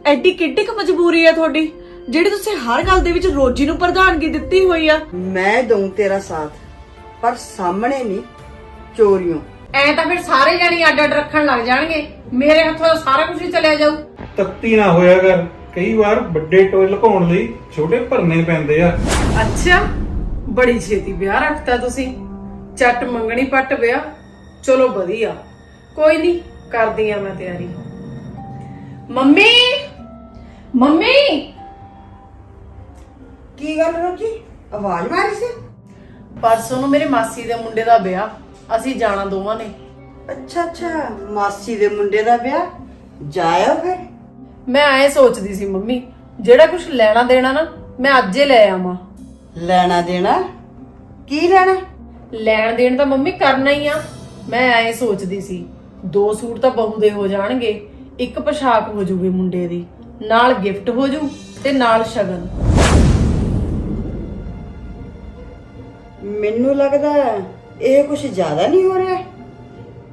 ਐਡੀ ਕਿੱਡੀ ਕੁ ਮਜਬੂਰੀ ਆ ਤੁਹਾਡੀ ਜਿਹੜੀ ਤੁਸੀਂ ਹਰ ਗੱਲ ਦੇ ਵਿੱਚ ਰੋਜੀ ਨੂੰ ਪ੍ਰਧਾਨਗੀ ਦਿੱਤੀ ਹੋਈ ਆ। ਮੈਂ ਦਊਂ ਤੇਰਾ ਸਾਥ, ਪਰ ਸਾਹਮਣੇ ਨਹੀਂ, ਚੋਰੀਆਂ। ਐ ਤਾਂ ਫਿਰ ਸਾਰੇ ਜਾਣੀ ਅੱਡ ਅੱਡ ਰੱਖਣ ਲੱਗ ਜਾਣਗੇ, ਮੇਰੇ ਹੱਥੋਂ ਸਾਰਾ ਕੁਝ ਹੀ ਚਲਿਆ ਜਾਊ। ਤੱਤੀ ਨਾ ਹੋਇਆ ਕਰ, ਕਈ ਵਾਰ ਵੱਡੇ ਟੋਏ ਲੁਕਾਉਣ ਲਈ ਛੋਟੇ ਭਰਨੇ ਪੈਂਦੇ ਆ। ਅੱਛਾ, ਬੜੀ ਛੇਤੀ ਵਿਆਹ ਰੱਖਤਾ ਤੁਸੀਂ। ਚੱਟ ਮੰਗਣੀ ਪੱਟ ਵਿਆਹ, ਚਲੋ ਵਧੀਆ। ਕੋਈ ਨਹੀਂ, ਕਰਦੀ ਆ ਮੈਂ ਤਿਆਰੀ। ਮੰਮੀ ਮੰਮੀ, ਕੀ ਗੱਲ ਰੋਜੀ, ਆਵਾਜ਼ ਮਾਰੀ ਸੀ? ਪਰਸੋਂ ਨੂੰ ਮੇਰੇ ਮਾਸੀ ਦੇ ਮੁੰਡੇ ਦਾ ਵਿਆਹ, ਅਸੀਂ ਜਾਣਾ ਦੋਵਾਂ ਨੇ। ਅੱਛਾ ਅੱਛਾ, ਮਾਸੀ ਦੇ ਮੁੰਡੇ ਦਾ ਵਿਆਹ, ਜਾਇਆ ਫਿਰ? ਮੈਂ ਐ ਸੋਚਦੀ ਸੀ ਮੰਮੀ, ਜਿਹੜਾ ਕੁਝ ਲੈਣਾ ਦੇਣਾ ਨਾ ਮੈਂ ਅੱਜ ਹੀ ਲੈ ਆਵਾਂ। ਲੈਣਾ ਦੇਣਾ ਕੀ ਲੈਣਾ? ਲੈਣ ਦੇਣ ਤਾਂ ਮੰਮੀ ਕਰਨਾ ਹੀ ਆ। ਮੈਂ ਐ ਸੋਚਦੀ ਸੀ 2 ਸੂਟ ਤਾਂ ਬਹੂ ਦੇ ਹੋ ਜਾਣਗੇ, 1 ਪੋਸ਼ਾਕ ਹੋ ਜੂਗੀ ਮੁੰਡੇ ਦੀ, ਨਾਲ ਗਿਫਟ ਹੋ ਜੂ ਤੇ ਨਾਲ ਸ਼ਗਨ। ਮੈਨੂੰ ਲੱਗਦਾ ਇਹ ਕੁਝ ਜ਼ਿਆਦਾ ਨਹੀਂ ਹੋ ਰਿਹਾ।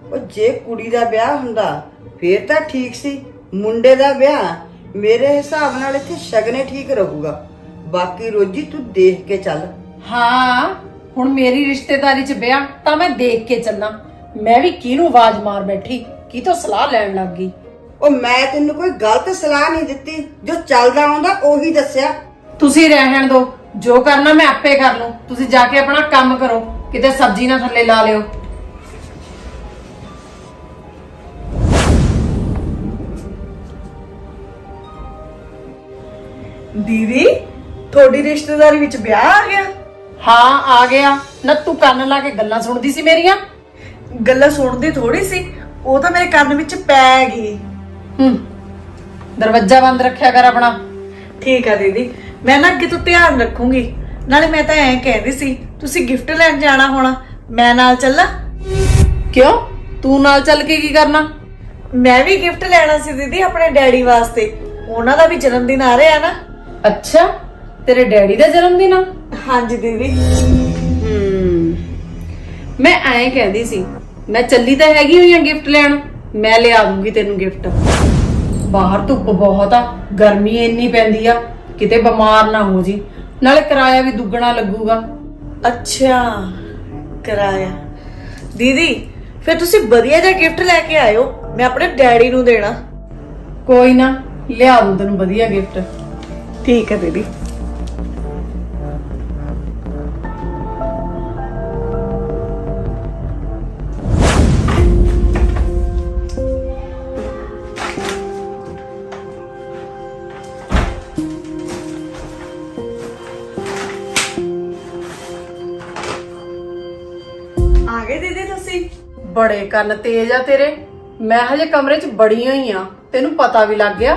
ਉਹ ਜੇ ਕੁੜੀ ਦਾ ਵਿਆਹ ਹੁੰਦਾ ਫੇਰ ਤਾਂ ਠੀਕ ਸੀ, ਮੁੰਡੇ ਦਾ ਵਿਆਹ ਮੇਰੇ ਹਿਸਾਬ ਨਾਲ ਇੱਥੇ ਸ਼ਗਨੇ ਠੀਕ ਰਹੂਗਾ। ਬਾਕੀ ਰੋਜੀ ਤੂੰ ਦੇਖ ਕੇ ਚੱਲ। ਹਾਂ, ਹੁਣ ਮੇਰੀ ਰਿਸ਼ਤੇਦਾਰੀ 'ਚ ਵਿਆਹ ਤਾਂ ਮੈਂ ਦੇਖ ਕੇ ਚੱਲਾਂ। ਮੈਂ ਵੀ ਕਿਹਨੂੰ ਆਵਾਜ਼ ਮਾਰ ਬੈਠੀ, ਕੀ ਤੋਂ ਸਲਾਹ ਲੈਣ ਲੱਗ ਗਈ। ਉਹ ਮੈਂ ਤੈਨੂੰ ਕੋਈ ਗਲਤ ਸਲਾਹ ਨਹੀਂ ਦਿੱਤੀ, ਜੋ ਚੱਲਦਾ ਆਉਂਦਾ ਉਹੀ ਦੱਸਿਆ। ਤੁਸੀਂ ਰਹਿਣ ਦਿਓ, ਜੋ ਕਰਨਾ ਮੈਂ ਆਪੇ ਕਰ ਲੂੰ। ਤੁਸੀਂ ਜਾ ਕੇ ਆਪਣਾ ਕੰਮ ਕਰੋ, ਕਿਤੇ ਸਬਜ਼ੀ ਨਾ ਥੱਲੇ ਲਾ ਲਿਓ। ਦੀਦੀ, ਤੁਹਾਡੀ ਰਿਸ਼ਤੇਦਾਰੀ ਵਿੱਚ ਵਿਆਹ ਆ ਗਿਆ? ਹਾਂ ਆ ਗਿਆ ਨਾ, ਤੂੰ ਕੰਨ ਲਾ ਕੇ ਗੱਲਾਂ ਸੁਣਦੀ ਸੀ ਮੇਰੀਆਂ। ਗੱਲਾਂ ਸੁਣਦੀ ਥੋੜੀ ਸੀ, ਉਹ ਤਾਂ ਮੇਰੇ ਕੰਨ ਵਿੱਚ ਪੈ ਗਈ। ਦਰਵਾਜ਼ਾ ਬੰਦ ਰੱਖਿਆ ਕਰ ਆਪਣਾ। ਠੀਕ ਆ ਦੀਦੀ, ਮੈਂ ਨਾ ਅੱਗੇ ਤੋਂ ਧਿਆਨ ਰੱਖੂੰਗੀ। ਨਾਲੇ ਮੈਂ ਤਾਂ ਐਂ ਕਹਿੰਦੀ ਸੀ ਤੁਸੀਂ ਗਿਫਟ ਲੈਣ ਜਾਣਾ ਹੋਣਾ, ਮੈਂ ਨਾਲ ਚੱਲਾਂ? ਕਿਉਂ, ਤੂੰ ਨਾਲ ਚੱਲ ਕੇ ਕੀ ਕਰਨਾ? ਮੈਂ ਵੀ ਗਿਫਟ ਲੈਣਾ ਸੀ ਦੀਦੀ ਆਪਣੇ ਡੈਡੀ ਵਾਸਤੇ, ਉਹਨਾਂ ਦਾ ਵੀ ਜਨਮ ਦਿਨ ਆ ਰਿਹਾ ਨਾ। ਅੱਛਾ, ਤੇਰੇ ਡੈਡੀ ਦਾ ਜਨਮ ਦਿਨ ਆ? ਹਾਂਜੀ ਦੀਦੀ। ਮੈਂ ਐਂ ਕਹਿੰਦੀ ਸੀ, ਮੈਂ ਚੱਲੀ ਤਾਂ ਹੈਗੀ ਹੋਈ ਆ ਗਿਫਟ ਲੈਣ, ਮੈਂ ਲਿਆ ਦੂੰਗੀ ਤੈਨੂੰ ਗਿਫਟ। ਬਾਹਰ ਧੁੱਪ ਬਹੁਤ ਆ, ਗਰਮੀ ਇੰਨੀ ਪੈਂਦੀ ਆ, ਕਿਤੇ ਬਿਮਾਰ ਨਾ ਹੋ ਜੀ। ਨਾਲੇ ਕਿਰਾਇਆ ਵੀ ਦੁੱਗਣਾ ਲੱਗੂਗਾ। ਅੱਛਾ, ਕਰਾਇਆ। ਦੀਦੀ ਫਿਰ ਤੁਸੀਂ ਵਧੀਆ ਜਿਹਾ ਗਿਫਟ ਲੈ ਕੇ ਆਇਓ, ਮੈਂ ਆਪਣੇ ਡੈਡੀ ਨੂੰ ਦੇਣਾ। ਕੋਈ ਨਾ, ਲਿਆ ਦੂੰ ਤੈਨੂੰ ਵਧੀਆ ਗਿਫਟ। ਠੀਕ ਹੈ ਦੀਦੀ। ਆ ਗਏ ਦੀਦੀ ਤੁਸੀਂ? ਬੜੇ ਕੰਨ ਤੇਜ਼ ਆ ਤੇਰੇ। ਮੈਂ ਹਜੇ ਕਮਰੇ 'ਚ ਬੜੀ ਹੋਈ ਆ, ਤੈਨੂੰ ਪਤਾ ਵੀ ਲੱਗ ਗਿਆ?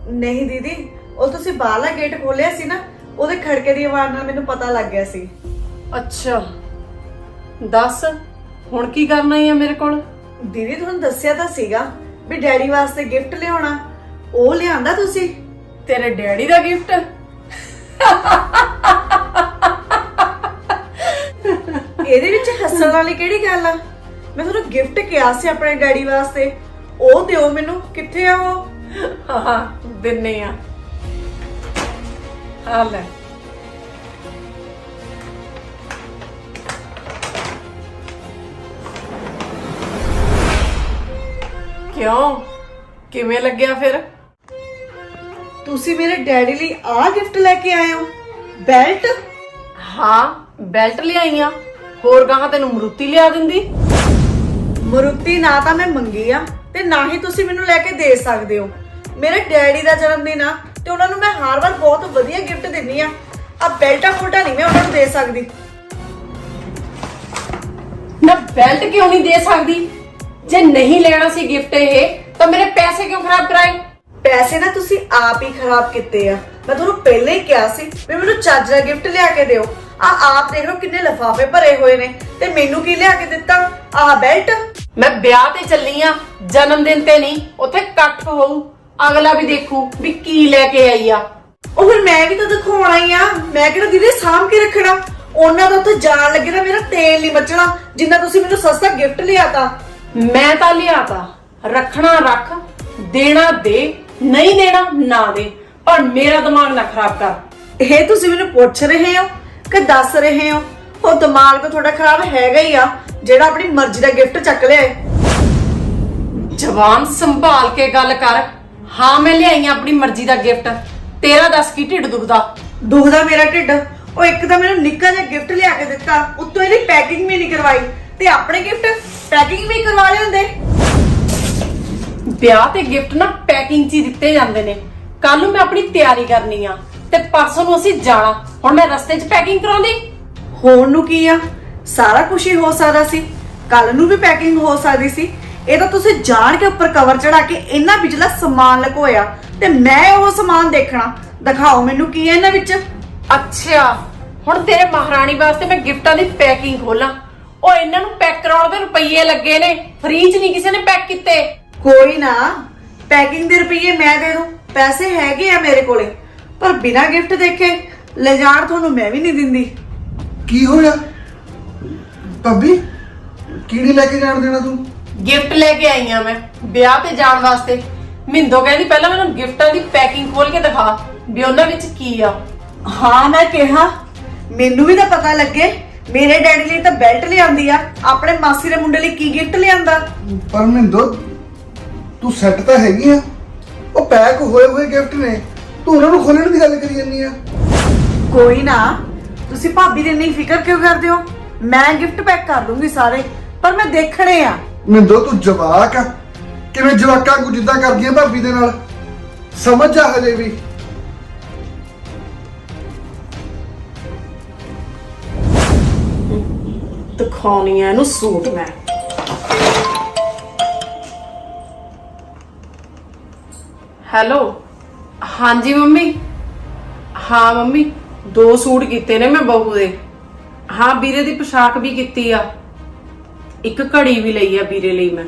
ਨਹੀਂ ਦੀਦੀ, ਉਹ ਤੁਸੀਂ ਬਾਹਰਲਾ ਗੇਟ ਖੋਲਿਆ ਸੀ ਨਾ, ਉਹਦੇ ਖੜਕੇ ਦੀ ਆਵਾਜ਼ ਨਾਲ ਮੈਨੂੰ ਪਤਾ ਲੱਗ ਗਿਆ ਸੀ। ਅੱਛਾ, ਦੱਸ ਹੁਣ ਕੀ ਕਰਨਾ ਹੈ ਮੇਰੇ ਕੋਲ? ਦੀਦੀ ਤੁਹਾਨੂੰ ਦੱਸਿਆ ਤਾਂ ਸੀਗਾ ਵੀ ਡੈਡੀ ਵਾਸਤੇ ਗਿਫਟ ਲਿਆਉਣਾ, ਉਹ ਲਿਆਂਦਾ ਤੁਸੀਂ? ਤੇਰੇ ਡੈਡੀ ਦਾ ਗਿਫਟ? ਇਹਦੇ ਵਿੱਚ ਹੱਸਣ ਵਾਲੀ ਕਿਹੜੀ ਗੱਲ ਆ? ਮੈਂ ਤੁਹਾਨੂੰ ਗਿਫਟ ਕਿਹਾ ਸੀ ਆਪਣੇ ਡੈਡੀ ਵਾਸਤੇ, ਉਹ ਦਿਓ ਮੈਨੂੰ। ਕਿੱਥੇ ਆ ਉਹ? ਹਾਂ ਦਿੰਨੇ ਆ, ਆ ਲੈ। ਕਿਉਂ, ਕਿਵੇਂ ਲੱਗਿਆ ਫਿਰ? ਤੁਸੀਂ ਮੇਰੇ ਡੈਡੀ ਲਈ ਆਹ ਗਿਫਟ ਲੈ ਕੇ ਆਏ ਹੋ? ਬੈਲਟ? ਹਾਂ, ਬੈਲਟ ਲਿਆਈ ਆ, ਹੋਰ ਗਾਹਾਂ ਤੈਨੂੰ ਮਰੂਤੀ ਲਿਆ ਦਿੰਦੀ। ਮਰੂਤੀ ਨਾ ਤਾਂ ਮੈਂ ਮੰਗੀ ਆ ਤੇ ਨਾ ਹੀ ਤੁਸੀਂ ਮੈਨੂੰ ਲੈ ਕੇ ਦੇ ਸਕਦੇ ਹੋ। ਮੇਰੇ ਡੈਡੀ ਦਾ ਜਨਮ ਦਿਨ ਆ ਤੇ ਉਹਨਾਂ ਨੂੰ ਮੈਂ ਹਰ ਵਾਰ ਬਹੁਤ ਵਧੀਆ ਗਿਫਟ ਦਿੰਨੀ ਆ। ਆ ਬੈਲਟਾ ਫੋਟਾ ਨਹੀਂ ਮੈਂ ਉਹਨਾਂ ਨੂੰ ਦੇ ਸਕਦੀ। ਨਾ ਬੈਲਟ ਕਿਉਂ ਨਹੀਂ ਦੇ ਸਕਦੀ? ਜੇ ਨਹੀਂ ਲੈਣਾ ਸੀ ਗਿਫਟ ਇਹ, ਤਾਂ ਮੇਰੇ ਪੈਸੇ ਕਿਉਂ ਖਰਾਬ ਕਰਾਏ? ਪੈਸੇ ਨਾ ਤੁਸੀਂ ਆਪ ਹੀ ਖਰਾਬ ਕੀਤੇ ਆ। ਮੈਂ ਤੁਹਾਨੂੰ ਪਹਿਲਾਂ ਹੀ ਕਿਹਾ ਸੀ ਵੀ ਮੈਨੂੰ ਚੱਜ ਦਾ ਗਿਫਟ ਲਿਆ ਕੇ ਦਿਓ। ਆਪ ਦੇਖ ਲਓ ਕਿੰਨੇ ਲਿਫਾਫੇ ਭਰੇ ਹੋਏ ਨੇ, ਤੇ ਮੈਨੂੰ ਕੀ ਲਿਆ ਕੇ ਦਿੱਤਾ? ਆਹ ਬੈਲਟ। ਮੈਂ ਵਿਆਹ ਤੇ ਚੱਲੀ ਆ, ਜਨਮ ਦਿਨ ਤੇ ਨਹੀਂ। ਉੱਥੇ ਇਕੱਠ ਹੋਊ, ਅਗਲਾ ਵੀ ਦੇਖੂ ਵੀ ਕੀ ਲੈ ਕੇ ਆਈ ਆ। ਉਹ ਫਿਰ ਮੈਂ ਵੀ ਤਾਂ ਦਿਖਾਉਣਾ ਹੀ ਆ। ਮੈਂ ਕਿਹੜਾ ਦੀਦੀ ਸਾਂਭ ਕੇ ਰੱਖਣਾ? ਉਹਨਾਂ ਦਾ ਉੱਥੇ ਜਾਣ ਲੱਗੇ ਤਾਂ ਮੇਰਾ ਤੇਲ ਨਹੀਂ ਬਚਣਾ ਜਿੰਨਾ ਤੁਸੀਂ ਮੈਨੂੰ ਸਸਤਾ ਗਿਫਟ ਲਿਆਤਾ। ਮੈਂ ਤਾਂ ਲਿਆਤਾ, ਰੱਖਣਾ ਰੱਖ, ਦੇਣਾ ਦੇ, ਨਹੀਂ ਦੇਣਾ ਨਾ ਦੇ, ਪਰ ਮੇਰਾ ਦਿਮਾਗ ਨਾ ਖਰਾਬ ਕਰ। ਇਹ ਤੁਸੀਂ ਮੈਨੂੰ ਪੁੱਛ ਰਹੇ ਹੋ ਕਿ ਦੱਸ ਰਹੇ ਹੋ? ਉਹ ਦਿਮਾਗ ਤਾਂ ਤੁਹਾਡਾ ਖਰਾਬ ਹੈਗਾ ਹੀ ਆ, ਜਿਹੜਾ ਆਪਣੀ ਮਰਜ਼ੀ ਦਾ ਗਿਫਟ ਚੱਕ ਲਿਆ ਏ। ਜ਼ਬਾਨ ਸੰਭਾਲ ਕੇ ਗੱਲ ਕਰ। ਹਾਂ ਮੈਂ ਲਿਆਈ ਆਂ ਆਪਣੀ ਮਰਜ਼ੀ ਦਾ ਗਿਫਟ। ਤੇਰਾ ਦੱਸ ਕੀ ਢਿੱਡ ਦੁਖਦਾ? ਦੁਖਦਾ ਮੇਰਾ ਢਿੱਡ। ਉਹ ਇੱਕ ਤਾਂ ਮੈਨੂੰ ਨਿੱਕਾ ਜਿਹਾ ਗਿਫਟ ਲਿਆ ਕੇ ਦਿੱਤਾ, ਉੱਤੋਂ ਇਹਦੀ ਪੈਕਿੰਗ ਵੀ ਨਹੀਂ ਕਰਵਾਈ, ਤੇ ਆਪਣੇ ਗਿਫਟ ਪੈਕਿੰਗ ਵੀ ਕਰਵਾ ਲਿਆਉਂਦੇ। ਵਿਆਹ ਤੇ ਗਿਫਟ ਨਾ ਪੈਕਿੰਗ 'ਚ ਹੀ ਦਿੱਤੇ ਜਾਂਦੇ ਨੇ। ਕੱਲ ਨੂੰ ਮੈਂ ਆਪਣੀ ਤਿਆਰੀ ਕਰਨੀ ਆ ਤੇ ਪਰਸੋਂ ਨੂੰ ਅਸੀਂ ਜਾਣਾ। ਹੁਣ ਮੈਂ ਰਸਤੇ 'ਚ ਪੈਕਿੰਗ ਕਰਾਉਂਦੀ? ਹੋਣ ਨੂੰ ਕੀ ਆ, ਸਾਰਾ ਕੁਝ ਹੀ ਹੋ ਸਕਦਾ ਸੀ। ਕੱਲ ਨੂੰ ਵੀ ਪੈਕਿੰਗ ਹੋ ਸਕਦੀ ਸੀ। ਇਹ ਤਾਂ ਤੁਸੀਂ ਜਾਣ ਕੇ ਉੱਪਰ ਕਵਰ ਚੜਾ ਕੇ ਇਹਨਾਂ ਵਿਚਲਾ ਸਮਾਨ ਲਕੋਇਆ, ਤੇ ਮੈਂ ਉਹ ਸਮਾਨ ਦੇਖਣਾ। ਦਿਖਾਓ ਮੈਨੂੰ ਕੀ ਹੈ ਇਹਨਾਂ ਵਿੱਚ। ਅੱਛਾ, ਹੁਣ ਤੇਰੇ ਮਹਾਰਾਣੀ ਵਾਸਤੇ ਮੈਂ ਗਿਫਟਾਂ ਦੀ ਪੈਕਿੰਗ ਖੋਲਾਂ? ਉਹ ਇਹਨਾਂ ਨੂੰ ਪੈਕ ਕਰਾਉਣ ਦੇ ਰੁਪਈਏ ਲੱਗੇ ਨੇ, ਫ੍ਰੀ 'ਚ ਨਹੀਂ ਕਿਸੇ ਨੇ ਪੈਕ ਕੀਤੇ। ਕੋਈ ਨਾ, ਪੈਕਿੰਗ ਦੇ ਰੁਪਈਏ ਮੈਂ ਦੇ ਦੂੰ, ਪੈਸੇ ਹੈਗੇ ਆ ਮੇਰੇ ਕੋਲੇ, ਪਰ ਬਿਨਾਂ ਗਿਫਟ ਦੇਖੇ ਲੈ ਜਾਣ ਤੁਹਾਨੂੰ ਮੈਂ ਵੀ ਨਹੀਂ ਦਿੰਦੀ। ਕੀ ਹੋਇਆ ਭਾਬੀ? ਕਿਹੜੀ ਲੈ ਕੇ ਜਾਣ ਦੇਣਾ ਤੂੰ? ਗਿਫਟ ਲੈ ਕੇ ਆਈ ਆ ਮੈਂ ਵਿਆਹ ਤੇ ਜਾਣ ਵਾਸਤੇ। ਮਿੰਦੋ ਕਹਿੰਦੀ ਪਹਿਲਾਂ ਮੈਨੂੰ ਗਿਫਟਾਂ ਦੀ ਪੈਕਿੰਗ ਖੋਲ ਕੇ ਦਿਖਾ ਵੀ ਉਹਨਾਂ ਵਿੱਚ ਕੀ ਆ। ਹਾਂ ਮੈਂ ਕਿਹਾ ਮੈਨੂੰ ਵੀ ਤਾਂ ਪਤਾ ਲੱਗੇ। ਮੇਰੇ ਡੈਡੀ ਲਈ ਤਾਂ ਬੈਲਟ ਲਿਆਂਦੀ ਆ, ਆਪਣੇ ਮਾਸੀ ਦੇ ਮੁੰਡੇ ਲਈ ਕੀ ਗਿਫਟ ਲਿਆਂਦਾ? ਪਰ ਮਿੰਦੋ ਤੂੰ ਸੈੱਟ ਤਾਂ ਹੈਗੀ ਆ, ਉਹ ਪੈਕ ਹੋਏ ਹੋਏ ਗਿਫਟ ਨੇ, ਤੂੰ ਉਹਨਾਂ ਨੂੰ ਖੋਲਣ ਦੀ ਗੱਲ ਕਰੀ ਜਾਂਦੀ ਆ। ਕੋਈ ਨਾ, ਤੁਸੀਂ ਭਾਬੀ ਦੀ ਇੰਨੀ ਫਿਕਰ ਕਿਉਂ ਕਰਦੇ ਹੋ? ਮੈਂ ਗਿਫਟ ਪੈਕ ਕਰ ਦੂੰਗੀ ਸਾਰੇ, ਪਰ ਮੈਂ ਦੇਖਣੇ ਆ। ਮਿੰਦੋ ਤੂੰ ਜਵਾਕ ਆ, ਕਿਵੇਂ ਜਵਾਕਾਂ ਨੂੰ ਜਿੱਦਾਂ ਕਰਦੀਆਂ ਭਾਬੀ ਦੇ ਨਾਲ, ਸਮਝ ਜਾ ਹਜੇ ਵੀ। ਦਿਖਾਉਣੀ ਆ ਇਹਨੂੰ ਸੂਟ ਮੈਂ। ਹੈਲੋ, ਹਾਂਜੀ ਮੰਮੀ। ਹਾਂ ਮੰਮੀ, 2 ਸੂਟ ਕੀਤੇ ਨੇ ਮੈਂ ਬਹੂ ਦੇ। ਹਾਂ ਵੀਰੇ ਦੀ ਪੋਸ਼ਾਕ ਵੀ ਕੀਤੀ ਆ, ਇੱਕ ਘੜੀ ਵੀ ਲਈ ਆ ਵੀਰੇ ਲਈ ਮੈਂ।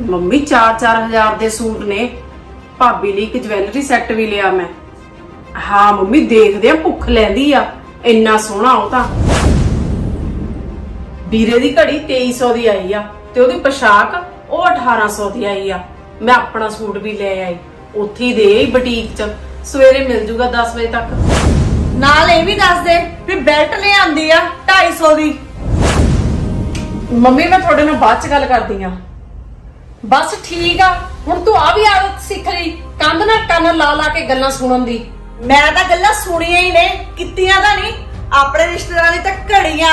ਮੰਮੀ 4-4 ਹਜ਼ਾਰ ਦੇ ਸੂਟ ਨੇ। ਭਾਬੀ ਲਈ ਇੱਕ ਜਵੈਲਰੀ ਸੈੱਟ ਵੀ ਲਿਆ ਮੈਂ। ਹਾਂ ਮੰਮੀ, ਦੇਖਦੇ ਆ, ਭੁੱਖ ਲੈਂਦੀ ਆ, ਇੰਨਾ ਸੋਹਣਾ ਉਹ ਤਾਂ। ਵੀਰੇ ਦੀ ਘੜੀ 2300 ਦੀ ਆਈ ਆ, ਤੇ ਉਹਦੀ ਪੋਸ਼ਾਕ ਉਹ 1800 ਦੀ ਆਈ ਆ। ਮੈਂ ਆਪਣਾ ਸੂਟ ਵੀ ਲੈ ਆਈ, ਉੱਥੇ ਹੀ ਦੇ ਬੁਟੀਕ 'ਚ। ਸਵੇਰੇ ਮਿਲ ਜੂਗਾ 10 ਵਜੇ ਤੱਕ। ਨਾਲ ਇਹ ਵੀ ਦੱਸ ਦੇ ਵੀ ਬੈਲਟ ਲਿਆਂਦੀ ਆ 250 ਦੀ। ਮੰਮੀ ਮੈਂ ਤੁਹਾਡੇ ਨਾਲ ਬਾਅਦ 'ਚ ਗੱਲ ਕਰਦੀ ਆ। ਬਸ ਠੀਕ ਆ, ਹੁਣ ਤੂੰ ਆ ਵੀ ਆਦਤ ਸਿੱਖ ਲਈ, ਕੰਧ ਨਾਲ ਕੰਨ ਲਾ ਲਾ ਕੇ ਗੱਲਾਂ ਸੁਣਨ ਦੀ। ਮੈਂ ਤਾਂ ਗੱਲਾਂ ਸੁਣੀਆਂ ਹੀ ਨੇ, ਕੀਤੀਆਂ ਤਾਂ ਨਹੀਂ। ਆਪਣੇ ਰਿਸ਼ਤੇਦਾਰਾਂ ਲਈ ਤਾਂ ਘੜੀਆਂ,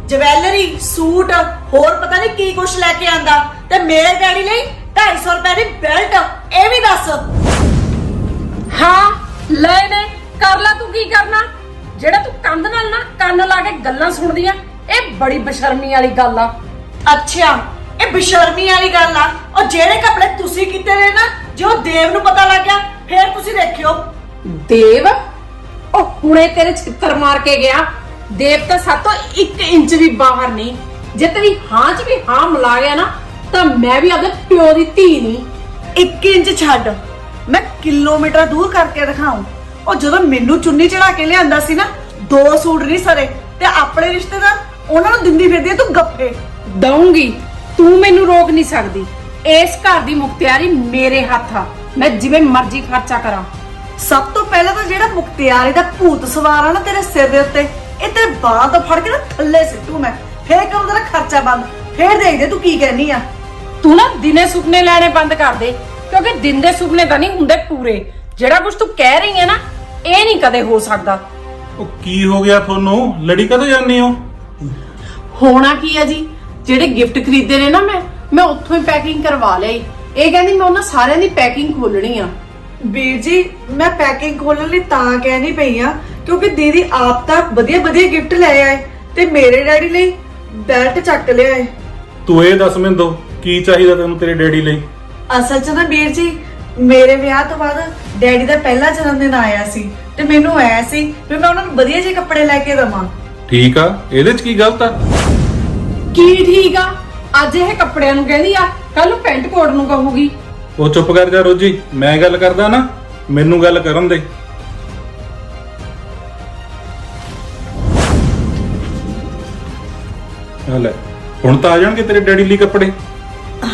ਜਵੈਲਰੀ, ਸੂਟ, ਹੋਰ ਪਤਾ ਨਹੀਂ ਕੀ ਕੁਛ ਲੈ ਕੇ ਆਂਦਾ, ਤੇ ਮੇਰੇ ਡੈਡੀ ਲਈ 250 ਰੁਪਏ ਦੀ ਬੈਲਟ। ਇਹ ਵੀ ਦੱਸ। ਹਾਂ ਲੈ ਨੇ, ਕਰ ਲੈ, ਤੂੰ ਕੀ ਕਰਨਾ? ਜਿਹੜਾ ਤੂੰ ਕੰਧ ਨਾਲ ਨਾ ਕੰਨ ਲਾ ਕੇ ਗੱਲਾਂ ਸੁਣਦੀ ਆ, ਇਹ ਬੜੀ ਬੇਸ਼ਰਮੀ ਵਾਲੀ ਗੱਲ ਆ। ਅੱਛਾ, ਇਹ ਬੇਸ਼ਰਮੀ ਵਾਲੀ ਗੱਲ ਆ। ਉਹ ਜਿਹੜੇ ਕੱਪੜੇ ਤੁਸੀਂ ਕੀਤੇ ਨੇ ਨਾ, ਜੇ ਉਹ ਦੇਵ ਨੂੰ ਪਤਾ ਲੱਗ ਗਿਆ, ਫੇਰ ਤੁਸੀਂ ਦੇਖਿਓ। ਦੇਵ ਉਹ ਹੁਣੇ ਤੇਰੇ ਛਿੱਤਰ ਮਾਰ ਕੇ ਗਿਆ। ਦੇਵ ਤਾਂ ਸਾਤੋਂ 1 ਇੰਚ ਵੀ ਬਾਹਰ ਨਹੀਂ। ਜੇ ਤੇਰੀ ਹਾਂ 'ਚ ਵੀ ਹਾਂ ਮਿਲਾ ਗਿਆ ਨਾ, ਤਾਂ ਮੈਂ ਵੀ ਆਪਣੇ ਪਿਓ ਦੀ ਧੀ ਨਹੀਂ। 1 ਇੰਚ ਛੱਡ, ਮੈਂ ਕਿਲੋਮੀਟਰ ਦੂਰ ਕਰਕੇ ਦਿਖਾਉਂ। ਉਹ ਜਦੋਂ ਮੈਨੂੰ ਚੁੰਨੀ ਚੜਾ ਕੇ ਲਿਆਂਦਾ ਸੀ ਨਾ, 2 ਸੂਟ ਨਹੀਂ ਸਰੇ, ਤੇ ਆਪਣੇ ਰਿਸ਼ਤੇਦਾਰ ਉਹਨਾਂ ਨੂੰ ਦਿੰਦੀ ਫਿਰਦੀ ਆ ਤੂੰ ਗੱਫੇ। ਦਊਂਗੀ, ਤੂੰ ਮੈਨੂੰ ਰੋਕ ਨਹੀਂ ਸਕਦੀ। ਇਸ ਘਰ ਦੀ ਮੁਖਤਿਆਰੀ ਮੇਰੇ ਹੱਥ ਆ, ਮੈਂ ਜਿਵੇਂ ਮਰਜ਼ੀ ਖਰਚਾ ਕਰਾਂ। ਸਭ ਤੋਂ ਪਹਿਲਾਂ ਤਾਂ ਜਿਹੜਾ ਮੁਖਤਿਆਰੀ ਦਾ ਭੂਤ ਸਵਾਰ ਆ ਨਾ ਤੇਰੇ ਸਿਰ ਦੇ ਉੱਤੇ, ਇਹ ਤੇਰੇ ਬਾਹਾਂ ਤੋਂ ਫੜ ਕੇ ਨਾ ਥੱਲੇ ਸਿੱਟੂ ਮੈਂ। ਫੇਰ ਕਰੂੰ ਤੇਰਾ ਖਰਚਾ ਬੰਦ, ਫੇਰ ਦੇਖਦੇ ਤੂੰ ਕੀ ਕਹਿਨੀ ਆ। ਤੂੰ ਨਾ ਦਿਨੇ ਸੁਪਨੇ ਲੈਣੇ ਬੰਦ ਕਰ ਦੇ, ਕਿਉਂਕਿ ਦਿਨ ਦੇ ਸੁਪਨੇ ਤਾਂ ਨਹੀਂ ਹੁੰਦੇ ਪੂਰੇ। ਜਿਹੜਾ ਕੁਝ ਤੂੰ ਕਹਿ ਰਹੀ ਹੈ ਨਾ, ਇਹ ਨਹੀਂ ਕਦੇ ਹੋ ਸਕਦਾ। ਉਹ ਕੀ ਹੋ ਗਿਆ ਤੁਹਾਨੂੰ? ਲੜੀ ਕਦੋਂ ਜਾਂਦੀ ਹੋ? ਹੋਣਾ ਕੀ ਆ ਜੀ, ਜਿਹੜੇ ਗਿਫਟ ਖਰੀਦੇ ਨੇ ਨਾ ਮੈਂ ਉੱਥੋਂ ਹੀ ਪੈਕਿੰਗ ਕਰਵਾ ਲਈ। ਇਹ ਕਹਿੰਦੀ ਮੈਂ ਉਹਨਾਂ ਸਾਰਿਆਂ ਦੀ ਪੈਕਿੰਗ ਖੋਲਣੀ ਆ। ਵੀਰ ਜੀ, ਮੈਂ ਪੈਕਿੰਗ ਖੋਲਣ ਲਈ ਤਾਂ ਕਹਿਣੀ ਪਈ ਆ ਕਿਉਂਕਿ ਦੀਦੀ ਆਪ ਤਾਂ ਵਧੀਆ ਵਧੀਆ ਗਿਫਟ ਲੈ ਆਏ, ਤੇ ਮੇਰੇ ਡੈਡੀ ਲਈ ਬੈਲਟ ਚੱਕ ਲਿਆਏ। ਤੂੰ ਇਹ ਦੱਸ ਮੈਨੂੰ, ਕੀ ਚਾਹੀਦਾ ਤੈਨੂੰ ਤੇਰੇ ਡੈਡੀ ਲਈ? ਅਸਲ 'ਚ ਨਾ ਵੀਰ ਜੀ, ਮੇਰੇ ਵਿਆਹ ਤੋਂ ਬਾਅਦ ਡੈਡੀ ਦਾ ਪਹਿਲਾ ਜਨਮ ਦਿਨ ਆਇਆ ਸੀ, ਤੇ ਮੈਨੂੰ ਐ ਸੀ ਵੀ ਮੈਂ ਉਹਨਾਂ ਨੂੰ ਵਧੀਆ ਜਿਹੇ ਕੱਪੜੇ ਲੈ ਕੇ ਦਵਾਂ। ਠੀਕ ਆ, ਇਹਦੇ 'ਚ ਕੀ ਗਲਤ ਆ? ਕੀ ਠੀਕ ਆ? ਅੱਜ ਇਹ ਕੱਪੜਿਆਂ ਨੂੰ ਕਹਿੰਦੀ ਆ, ਕੱਲ ਨੂੰ ਪੈਂਟ ਕੋਟ ਨੂੰ ਕਹੂਗੀ। ਉਹ ਚੁੱਪ ਕਰ ਜਾ ਰੋਜੀ, ਮੈਂ ਗੱਲ ਕਰਦਾ ਨਾ, ਮੈਨੂੰ ਗੱਲ ਕਰਨ ਦੇ। ਲੈ, ਹੁਣ ਤਾਂ ਆ ਜਾਣਗੇ ਤੇਰੇ ਡੈਡੀ ਲਈ ਕੱਪੜੇ।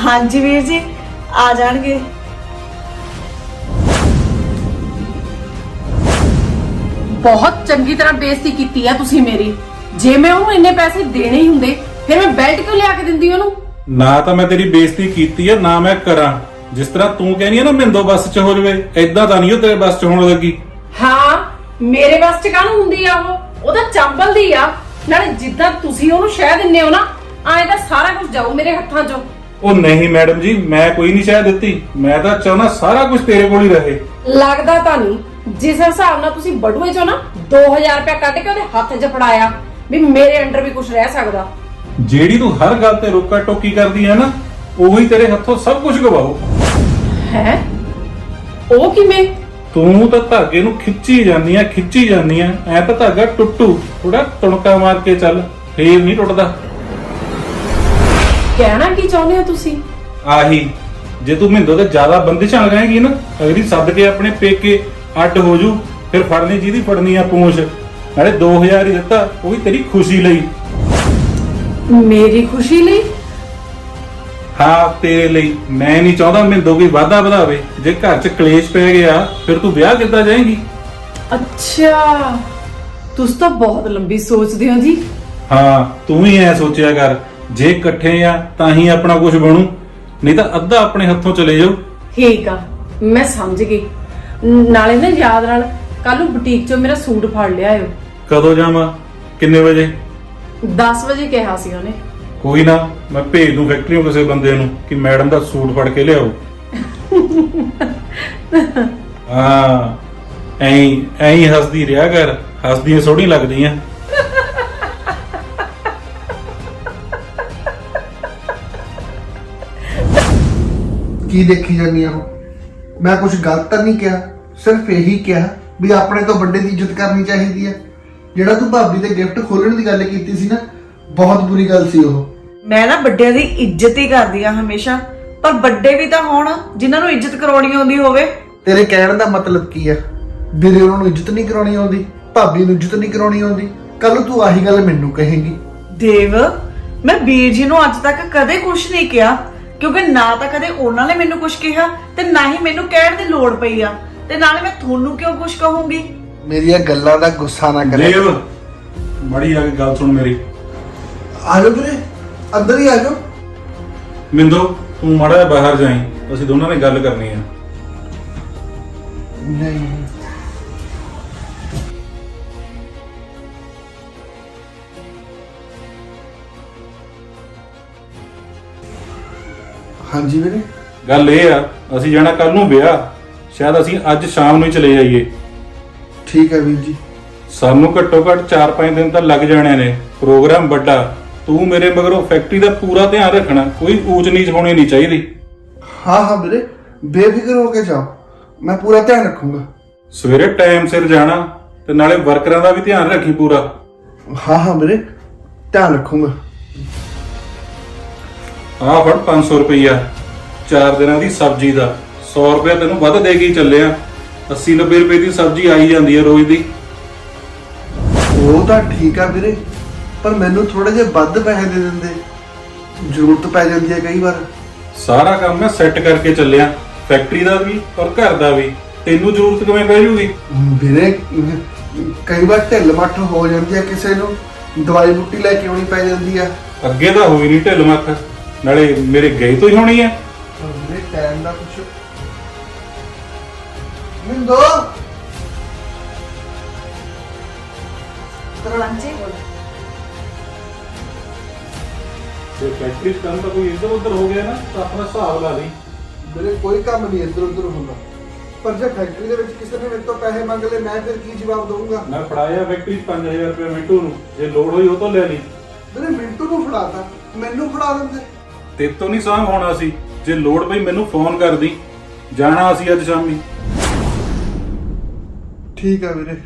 ਹਾਂਜੀ ਵੀਰ ਜੀ, ਆ ਜਾਣਗੇ। ਬਹੁਤ ਚੰਗੀ ਤਰ੍ਹਾਂ ਬੇਇੱਜ਼ਤੀ ਕੀਤੀ ਆ ਤੁਸੀਂ ਮੇਰੀ। ਜੇ ਮੈਂ ਉਹਨੂੰ ਇੰਨੇ ਪੈਸੇ ਦੇਣੇ ਹੀ ਹੁੰਦੇ ਫਿਰ ਮੈਂ ਬੈਲਟ ਕਿਉਂ ਲਿਆ ਕੇ ਦਿੰਦੀ ਉਹਨੂੰ? ਨਾ ਤਾਂ ਮੈਂ ਤੇਰੀ ਬੇਇੱਜ਼ਤੀ ਕੀਤੀ ਆ ਨਾ ਮੈਂ ਕਰਾਂ। ਜਿਸ ਤਰ੍ਹਾਂ ਤੂੰ ਕਹਿੰਦੀ ਆ ਨਾ ਮਿੰਦੋ ਬੱਸ 'ਚ ਹੋ ਜਵੇ, ਏਦਾਂ ਤਾਂ ਨਹੀਂ ਉਹ ਤੇਰੇ ਬੱਸ 'ਚ ਹੋਣ ਲੱਗੀ। ਹਾਂ, ਮੇਰੇ ਬੱਸ 'ਚ ਕਾਹਨੂੰ ਹੁੰਦੀ ਆ ਉਹ ਤਾਂ ਚੰਬਲਦੀ ਆ। ਨਾਲੇ ਜਿੱਦਾਂ ਤੁਸੀਂ ਉਹਨੂੰ ਸ਼ਹਿ ਦਿੰਦੇ ਹੋ ਨਾ, ਐਂ ਤਾਂ ਸਾਰਾ ਕੁਝ ਜਾਊ ਮੇਰੇ ਹੱਥਾਂ 'ਚੋਂ। ਉਹ ਨਹੀਂ ਮੈਡਮ ਜੀ, ਮੈਂ ਕੋਈ ਨਹੀਂ ਸ਼ਾਇਦ ਦਿੱਤੀ। ਮੈਂ ਤਾਂ ਚਾਹੁੰਦਾ ਸਾਰਾ ਕੁਝ ਤੇਰੇ ਕੋਲ ਹੀ ਰਹੇ। ਲੱਗਦਾ ਤਾਂ ਨਹੀਂ। ਜਿਸ ਹਿਸਾਬ ਨਾਲ ਤੁਸੀਂ ਬਟੂਏ 'ਚੋਂ ਨਾ 2000 ਰੁਪਇਆ ਕੱਢ ਕੇ ਉਹਦੇ ਹੱਥ 'ਚ ਫੜਾਇਆ ਵੀ ਮੇਰੇ ਅੰਡਰ ਵੀ ਕੁਝ ਰਹਿ ਸਕਦਾ। ਜਿਹੜੀ ਤੂੰ ਹਰ ਗੱਲ ਤੇ ਰੋਕਾ ਟੋਕੀ ਕਰਦੀ ਹੈ ਨਾ, ਉਹੀ ਤੇਰੇ ਹੱਥੋਂ ਸਭ ਕੁਝ ਗਵਾਓ। ਹੈ ਉਹ ਕਿਵੇਂ? ਤੂੰ ਤਾਂ ਧਾਗੇ ਨੂੰ ਖਿੱਚੀ ਜਾਂਦੀ ਆ ਐ ਤਾਂ ਧਾਗਾ ਟੁੱਟੂ। ਥੋੜਾ ਤੁਣਕਾ ਮਾਰ ਕੇ ਚੱਲ, ਫੇਰ ਨਹੀਂ ਟੁੱਟਦਾ। ਕਹਿਣਾ ਕੀ ਚਾਹੁੰਦੇ ਹੋ ਤੁਸੀਂ? ਆਹੀ, ਜੇ ਤੂੰ ਮਿੰਦੋ ਤੇ ਜ਼ਿਆਦਾ ਬੰਦਿਸ਼ਾਂ ਲਗਾਏਂਗੀ ਨਾ, ਅਗਲੀ ਸੱਦ ਕੇ ਆਪਣੇ ਪੇਕੇ ਅੱਡ ਹੋ ਜੂ। ਫਿਰ ਫੜਨੀ ਜਿਹਦੀ ਫੜਨੀ ਆ ਪੂੰਛ। ਨਾਲੇ 2000 ਹੀ ਦਿੱਤਾ, ਉਹ ਵੀ ਤੇਰੀ ਖੁਸ਼ੀ ਲਈ। ਮੇਰੀ ਖੁਸ਼ੀ ਲਈ? ਹਾਂ, ਤੇਰੇ ਲਈ। ਮੈਂ ਨਹੀਂ ਚਾਹੁੰਦਾ ਮਿੰਦੋ ਕੋਈ ਵਾਧਾ ਵਧਾਵੇ। ਜੇ ਘਰ 'ਚ ਕਲੇਸ਼ ਪੈ ਗਿਆ ਫਿਰ ਤੂੰ ਵਿਆਹ ਕਿੱਦਾਂ ਜਾਏਂਗੀ? ਅੱਛਾ, ਤੁਸੀਂ ਤਾਂ ਬਹੁਤ ਲੰਬੀ ਸੋਚਦੇ ਹੋ ਜੀ। ਹਾਂ, ਤੂੰ ਹੀ ਐ ਸੋਚਿਆ ਕਰ। ਜੇ ਇਕੱਠੇ ਆ ਤਾਂ ਹੀ ਆਪਣਾ ਕੁਝ ਬਣੂ, ਨਹੀਂ ਤਾਂ ਅੱਧਾ ਆਪਣੇ ਹੱਥੋਂ ਚਲੇ ਜਾਊ। ਠੀਕ ਆ, ਮੈਂ ਸਮਝ ਗਈ। ਨਾਲੇ ਨਾ ਯਾਦ ਨਾਲ ਕੱਲ ਨੂੰ ਬੁਟੀਕ 'ਚੋਂ ਮੇਰਾ ਸੂਟ ਫੜ ਲਿਆਇਓ। ਕਦੋਂ ਜਾਵਾਂ? ਕਿੰਨੇ ਵਜੇ? 10 ਵਜੇ ਕਿਹਾ ਸੀ ਉਹਨੇ। ਕੋਈ ਨਾ, ਮੈਂ ਭੇਜ ਦੂੰ ਫੈਕਟਰੀੋਂ ਕਿਸੇ ਬੰਦੇ ਨੂੰ ਕਿ ਮੈਡਮ ਦਾ ਸੂਟ ਫੜ ਕੇ ਲਿਆਓ। ਹਾਂ, ਐਂ ਹੱਸਦੀ ਰਿਹਾ ਕਰ। ਹੱਸਦੀਆਂ ਸੋਹਣੀ ਲੱਗਦੀਆਂ। ਕੀ ਦੇਖੀ ਜਾਂਦੀ ਆ? ਮੈਂ ਕੁਝ ਗਲਤ ਤਾਂ ਨਹੀਂ ਕਿਹਾ, ਸਿਰਫ ਇਹੀ ਕਿਹਾ ਵੀ ਆਪਣੇ ਤੋਂ ਵੱਡੇ ਦੀ ਇੱਜ਼ਤ ਕਰਨੀ ਚਾਹੀਦੀ ਹੈ। ਜਿਹੜਾ ਤੂੰ ਭਾਬੀ ਦੇ ਗਿਫਟ ਖੋਲਣ ਦੀ ਗੱਲ ਕੀਤੀ ਸੀ ਨਾ, ਬਹੁਤ ਬੁਰੀ ਗੱਲ ਸੀ ਉਹ। ਮੈਂ ਨਾ ਵੱਡਿਆਂ ਦੀ ਇੱਜ਼ਤ ਹੀ ਕਰਦੀ ਆ ਹਮੇਸ਼ਾ, ਪਰ ਵੱਡੇ ਵੀ ਤਾਂ ਹੋਣ ਜਿਨ੍ਹਾਂ ਨੂੰ ਇੱਜ਼ਤ ਕਰਾਉਣੀ ਆਉਂਦੀ ਹੋਵੇ। ਤੇਰੇ ਕਹਿਣ ਦਾ ਮਤਲਬ ਕੀ ਆ? ਵੀਰੇ ਉਹਨਾਂ ਨੂੰ ਇੱਜ਼ਤ ਨਹੀਂ ਕਰਾਉਣੀ ਆਉਂਦੀ, ਭਾਬੀ ਨੂੰ ਇੱਜ਼ਤ ਨਹੀਂ ਕਰਾਉਣੀ ਆਉਂਦੀ। ਕੱਲ ਤੂੰ ਆਹੀ ਗੱਲ ਮੈਨੂੰ ਕਹੇਂਗੀ। ਦੇਵ, ਮੈਂ ਵੀਰ ਜੀ ਨੂੰ ਅੱਜ ਤੱਕ ਕਦੇ ਕੁਝ ਨਹੀਂ ਕਿਹਾ, ਕਿਉਂਕਿ ਨਾ ਤਾਂ ਕਦੇ ਉਹਨਾਂ ਨੇ ਮੈਨੂੰ ਕੁਝ ਕਿਹਾ ਤੇ ਨਾ ਹੀ ਮੈਨੂੰ ਕਹਿਣ ਦੀ ਲੋੜ ਪਈ ਆ। ਤੇ ਨਾਲੇ ਮੈਂ ਤੁਹਾਨੂੰ ਕਿਉਂ ਕੁਝ ਕਹੂੰਗੀ? ਮੇਰੀਆਂ ਗੱਲਾਂ ਦਾ ਗੁੱਸਾ ਨਾ ਕਰੇ। ਦੇਵ, ਮੜੀ ਆ ਕੇ ਗੱਲ ਸੁਣ ਮੇਰੀ। ਆ ਜਾਓ ਵੀਰੇ, ਅੰਦਰ ਹੀ ਆ ਜਾਓ। ਮਿੰਦੋ, ਤੂੰ ਮਾੜਾ ਜਿਹਾ ਬਾਹਰ ਜਾਈਂ, ਅਸੀਂ ਦੋਨਾਂ ਨੇ ਗੱਲ ਕਰਨੀ ਆ। ਨਹੀਂ, ਹਾਂਜੀ ਵੀਰੇ। ਗੱਲ ਇਹ ਆ, ਅਸੀਂ ਜਾਣਾ ਕੱਲ ਨੂੰ ਵਿਆਹ। ਸ਼ਾਇਦ ਅਸੀਂ ਅੱਜ ਸ਼ਾਮ ਨੂੰ ਹੀ ਚਲੇ ਜਾਈਏ। ਠੀਕ ਹੈ ਵੀਰ ਜੀ। ਸਾਨੂੰ ਘੱਟੋ ਘੱਟ 4-5 ਦਿਨ ਤਾਂ ਲੱਗ ਜਾਣੇ ਨੇ। ਪ੍ਰੋਗਰਾਮ ਵੱਡਾ। ਤੂੰ ਮੇਰੇ ਮਗਰੋਂ ਫੈਕਟਰੀ ਦਾ ਪੂਰਾ ਧਿਆਨ ਰੱਖਣਾ, ਕੋਈ ਊਚ ਨੀਚ ਹੋਣੀ ਨਹੀਂ ਚਾਹੀਦੀ। ਹਾਂ ਹਾਂ ਵੀਰੇ, ਬੇਫਿਕਰ ਹੋ ਕੇ ਜਾਓ, ਮੈਂ ਪੂਰਾ ਧਿਆਨ ਰੱਖੂੰਗਾ। ਸਵੇਰੇ ਟਾਈਮ ਸਿਰ ਜਾਣਾ ਤੇ ਨਾਲੇ ਵਰਕਰਾਂ ਦਾ ਵੀ ਧਿਆਨ ਰੱਖੀ ਪੂਰਾ। ਹਾਂ ਹਾਂ ਵੀਰੇ, ਧਿਆਨ ਰੱਖੂੰਗਾ। ਆਹ ਫੜ 500 ਰੁਪਈਆ 4 ਦਿਨਾਂ ਦੀ ਸਬਜ਼ੀ ਦਾ। 100 ਰੁਪਇਆ ਤੈਨੂੰ ਵੱਧ ਦੇ ਕੇ ਹੀ ਚੱਲਿਆ। 80-90 ਰੁਪਏ ਦੀ ਸਬਜ਼ੀ ਆਈ ਜਾਂਦੀ ਹੈ ਰੋਜ਼ ਦੀ। ਉਹ ਤਾਂ ਠੀਕ ਆ ਵੀਰੇ, ਪਰ ਮੈਨੂੰ ਥੋੜੇ ਜਿਹੇ ਵੱਧ ਪੈਸੇ ਦੇ ਦਿੰਦੇ, ਜ਼ਰੂਰਤ ਪੈ ਜਾਂਦੀ ਹੈ ਕਈ ਵਾਰ। ਸਾਰਾ ਕੰਮ ਮੈਂ ਸੈੱਟ ਕਰਕੇ ਚੱਲਿਆ, ਫੈਕਟਰੀ ਦਾ ਵੀ ਔਰ ਘਰ ਦਾ ਵੀ। ਤੈਨੂੰ ਜ਼ਰੂਰਤ ਕਿਵੇਂ ਪੈ ਜੂਗੀ? ਵੀਰੇ ਕਈ ਵਾਰ ਢਿੱਲ ਮੱਠ ਹੋ ਜਾਂਦੀ ਹੈ, ਕਿਸੇ ਨੂੰ ਦਵਾਈ ਬੂਟੀ ਲੈ ਕੇ ਆਉਣੀ ਪੈ ਜਾਂਦੀ ਆ। ਅੱਗੇ ਤਾਂ ਹੋਈ ਨਹੀਂ ਢਿੱਲ ਮੱਥ, ਨਾਲੇ ਮੇਰੇ ਗਏ ਤੋਂ ਹੀ ਹੋਣੀ ਹੈ। ਵੀਰੇ ਟਾਈਮ ਦਾ ਕੁਛ ਮਿੰਦੋ ਹਾਂਜੀ, ਜੇ ਫੈਕਟਰੀ 'ਚ ਕੰਮ ਤਾਂ ਕੋਈ ਇੱਧਰ ਉੱਧਰ ਹੋ ਗਿਆ ਨਾ ਤਾਂ ਆਪਣਾ ਹਿਸਾਬ ਲਾ ਲਈ। ਮੇਰੇ ਕੋਈ ਕੰਮ ਨਹੀਂ ਇੱਧਰ ਉੱਧਰ ਹੁੰਦਾ, ਪਰ ਜੇ ਫੈਕਟਰੀ ਦੇ ਵਿੱਚ ਕਿਸੇ ਨੇ ਮੇਰੇ ਤੋਂ ਪੈਸੇ ਮੰਗ ਲਏ, ਮੈਂ ਫਿਰ ਕੀ ਜਵਾਬ ਦਊਂਗਾ? ਮੈਂ ਫੜਾਇਆ ਫੈਕਟਰੀ 'ਚ 5000 ਰੁਪਏ ਮਿੰਟੂ ਨੂੰ, ਜੇ ਲੋੜ ਹੋਈ ਉਹ ਤੋਂ ਲੈ ਲਈ। ਵੀਰੇ ਮਿੰਟੂ ਨੂੰ ਫੜਾਤਾ, ਮੈਨੂੰ ਫੜਾ ਦਿੰਦੇ। ਤੇਰੇ ਤੋਂ ਨਹੀਂ ਸਾਂਭ ਹੋਣਾ ਸੀ। ਜੇ ਲੋੜ ਪਈ ਮੈਨੂੰ ਫੋਨ ਕਰਦੀ। ਜਾਣਾ ਅਸੀਂ ਅੱਜ ਸ਼ਾਮੀ। ਠੀਕ ਆ ਵੀਰੇ।